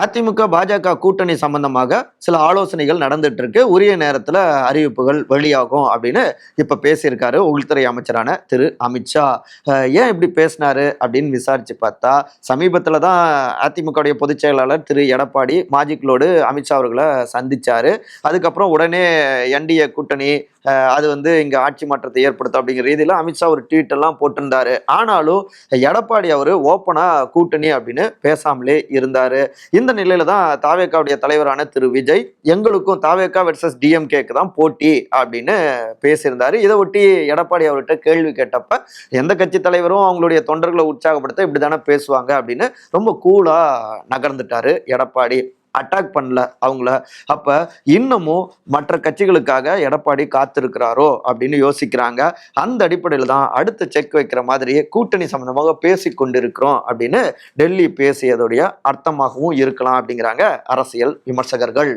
அதிமுக பாஜக கூட்டணி சம்பந்தமாக சில ஆலோசனைகள் நடந்துட்டு இருக்கு. உரிய நேரத்துல அறிவிப்புகள் வெளியாகும் அப்படின்னு இப்ப பேசியிருக்காரு உள்துறை அமைச்சரான திரு அமித்ஷா. ஏன் இப்படி பேசினாரு அப்படின்னு விசாரிச்சு பார்த்தா, சமீபத்துல தான் அதிமுக பொதுச் செயலாளர் திரு எடப்பாடி மாஜிக்லோடு அமித்ஷா அவர்களை சந்திச்சாரு. அதுக்கப்புறம் உடனே என்டிஏ கூட்டணி அது இங்க ஆட்சி மாற்றத்தை ஏற்படுத்தும் அப்படிங்கிற ரீதியில அமித்ஷா ஒரு ட்வீட் எல்லாம் போட்டிருந்தாரு. ஆனாலும் எடப்பாடி அவரு ஓப்பனா கூட்டணி அப்படின்னு பேசாமலே இருந்தாரு. இந்த நிலையில தான் தாவேகாவுடைய தலைவரான திரு விஜய் எங்களுக்கும் தாவேகா வெர்சஸ் டிஎம்கேக்கு தான் போட்டி அப்படின்னு பேசியிருந்தாரு. இதை ஒட்டி எடப்பாடி அவர்கிட்ட கேள்வி கேட்டப்ப எந்த கட்சி தலைவரும் அவங்களுடைய தொண்டர்களை உற்சாகப்படுத்த இப்படிதானே பேசுவாங்க அப்படின்னு ரொம்ப கூலா நகர்ந்துட்டாரு எடப்பாடி. அட்டாக் பண்ணல அவங்கள. அப்ப இன்னமும் மற்ற கட்சிகளுக்காக எடப்பாடி காத்திருக்கிறாரோ அப்படின்னு யோசிக்கிறாங்க. அந்த அடிப்படையில தான் அடுத்த செக் வைக்கிற மாதிரி கூட்டணி சம்பந்தமாக பேசி கொண்டிருக்கிறோம் அப்படின்னு டெல்லி பேசியதுடைய அர்த்தமாகவும் இருக்கலாம் அப்படிங்கிறாங்க அரசியல் விமர்சகர்கள்.